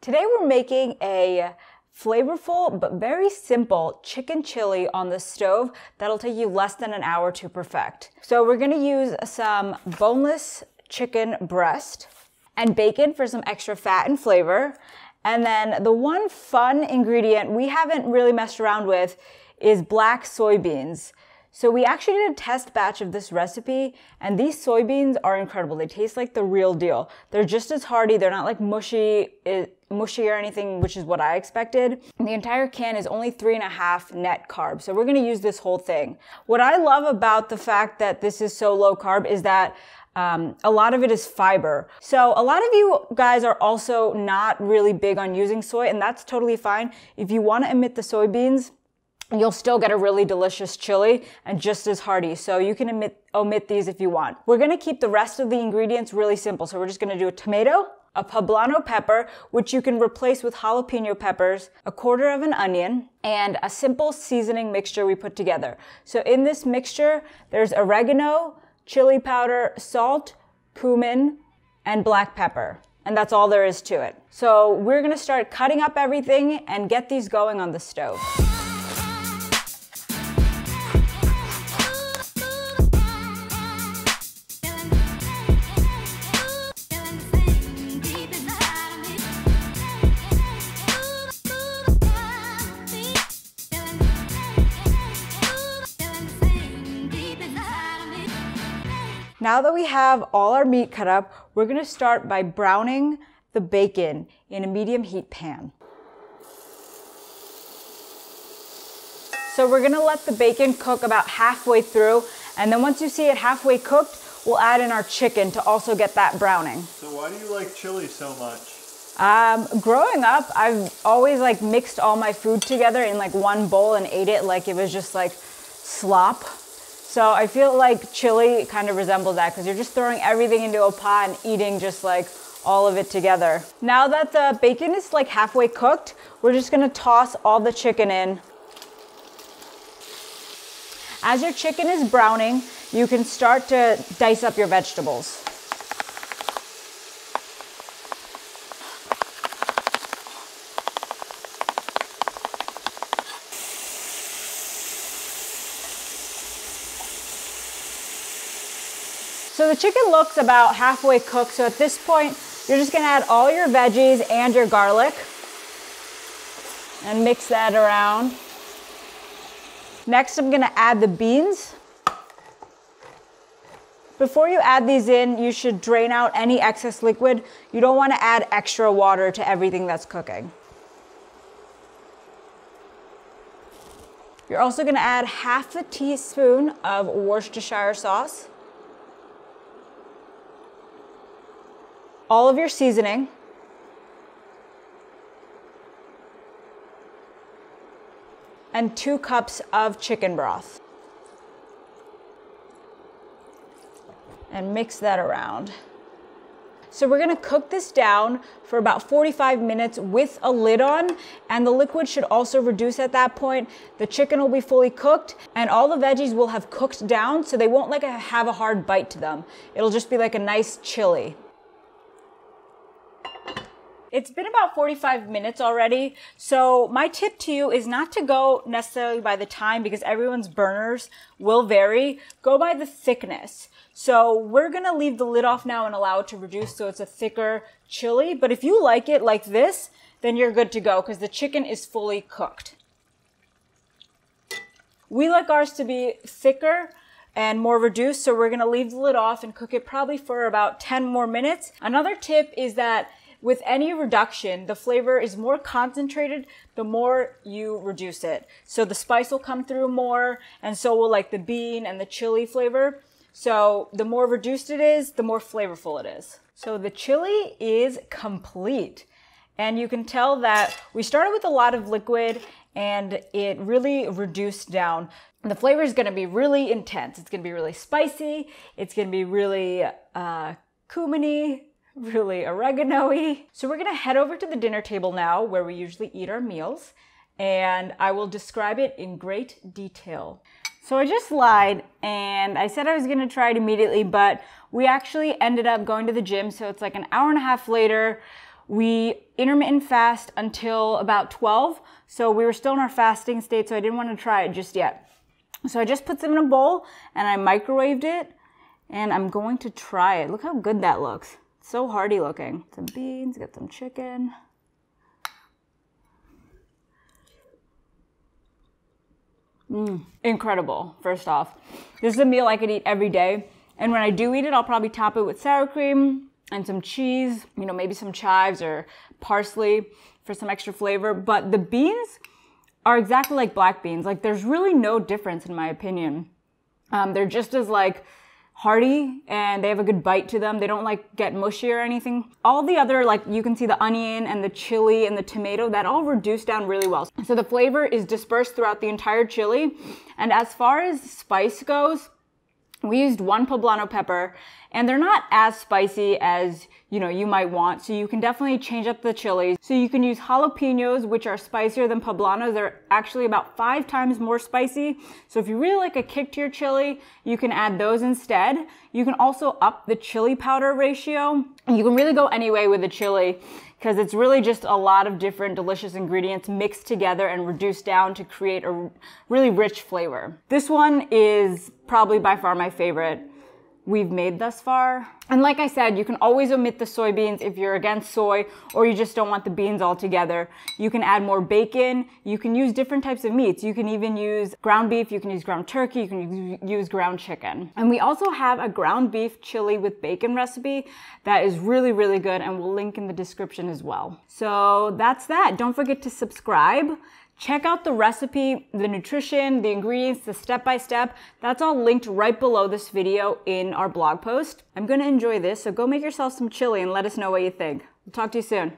Today we're making a flavorful but very simple chicken chili on the stove that'll take you less than an hour to perfect. So we're gonna use some boneless chicken breast and bacon for some extra fat and flavor. And then the one fun ingredient we haven't really messed around with is black soybeans. So we actually did a test batch of this recipe, and these soybeans are incredible. They taste like the real deal. They're just as hearty. They're not like mushy or anything, which is what I expected. And the entire can is only 3.5 net carbs. So we're gonna use this whole thing. What I love about the fact that this is so low carb is that a lot of it is fiber. So a lot of you guys are also not really big on using soy, and that's totally fine. If you wanna omit the soybeans, you'll still get a really delicious chili and just as hearty. So you can omit these if you want. We're gonna keep the rest of the ingredients really simple. So we're just gonna do a tomato, a poblano pepper, which you can replace with jalapeno peppers, a quarter of an onion, and a simple seasoning mixture we put together. So in this mixture, there's oregano, chili powder, salt, cumin, and black pepper. And that's all there is to it. So we're gonna start cutting up everything and get these going on the stove. Now that we have all our meat cut up, we're gonna start by browning the bacon in a medium heat pan. So we're gonna let the bacon cook about halfway through, and then once you see it halfway cooked, we'll add in our chicken to also get that browning. So why do you like chili so much? Growing up, I've always mixed all my food together in one bowl and ate it like it was just slop. So I feel like chili kind of resembles that because you're just throwing everything into a pot and eating just all of it together. Now that the bacon is halfway cooked, we're just gonna toss all the chicken in. As your chicken is browning, you can start to dice up your vegetables. So the chicken looks about halfway cooked, so at this point, you're just gonna add all your veggies and your garlic and mix that around. Next, I'm gonna add the beans. Before you add these in, you should drain out any excess liquid. You don't wanna add extra water to everything that's cooking. You're also gonna add half a teaspoon of Worcestershire sauce, all of your seasoning, and 2 cups of chicken broth. And mix that around. So we're gonna cook this down for about 45 minutes with a lid on, and the liquid should also reduce at that point. The chicken will be fully cooked, and all the veggies will have cooked down, so they won't have a hard bite to them. It'll just be a nice chili. It's been about 45 minutes already, so my tip to you is not to go necessarily by the time because everyone's burners will vary. Go by the thickness. So we're gonna leave the lid off now and allow it to reduce so it's a thicker chili, but if you like it like this, then you're good to go because the chicken is fully cooked. We like ours to be thicker and more reduced, so we're gonna leave the lid off and cook it probably for about 10 more minutes. Another tip is that with any reduction, the flavor is more concentrated the more you reduce it. So the spice will come through more, and so will the bean and the chili flavor. So the more reduced it is, the more flavorful it is. So the chili is complete. And you can tell that we started with a lot of liquid and it really reduced down. The flavor is gonna be really intense. It's gonna be really spicy. It's gonna be really cuminy, really oregano-y. So we're gonna head over to the dinner table now where we usually eat our meals, and I will describe it in great detail. So I just lied and I said I was gonna try it immediately, but we actually ended up going to the gym. So it's like an hour and a half later. we intermittent fast until about 12. So we were still in our fasting state, so I didn't want to try it just yet. So I just put some in a bowl and I microwaved it, and I'm going to try it. Look how good that looks. It's so hearty looking. Some beans, get some chicken. Incredible, first off. This is a meal I could eat every day. And when I do eat it, I'll probably top it with sour cream and some cheese, you know, maybe some chives or parsley for some extra flavor. But the beans are exactly like black beans. Like, there's really no difference in my opinion. They're just as like hearty, and they have a good bite to them. They don't like get mushy or anything. All the other, like, you can see the onion and the chili and the tomato, that all reduced down really well. So the flavor is dispersed throughout the entire chili. And as far as spice goes, we used 1 poblano pepper, and they're not as spicy as, you know, you might want. So you can definitely change up the chilies. So you can use jalapenos, which are spicier than poblanos. They're actually about 5 times more spicy. So if you really like a kick to your chili, you can add those instead. You can also up the chili powder ratio. And you can really go any way with the chili, because it's really just a lot of different delicious ingredients mixed together and reduced down to create a really rich flavor. This one is probably by far my favorite we've made thus far. And like I said, you can always omit the soybeans if you're against soy or you just don't want the beans altogether. You can add more bacon. You can use different types of meats. You can even use ground beef. You can use ground turkey. You can use ground chicken. And we also have a ground beef chili with bacon recipe that is really, really good, and we'll link in the description as well. So that's that. Don't forget to subscribe. Check out the recipe, the nutrition, the ingredients, the step-by-step. That's all linked right below this video in our blog post. I'm gonna enjoy this, so go make yourself some chili and let us know what you think. We'll talk to you soon.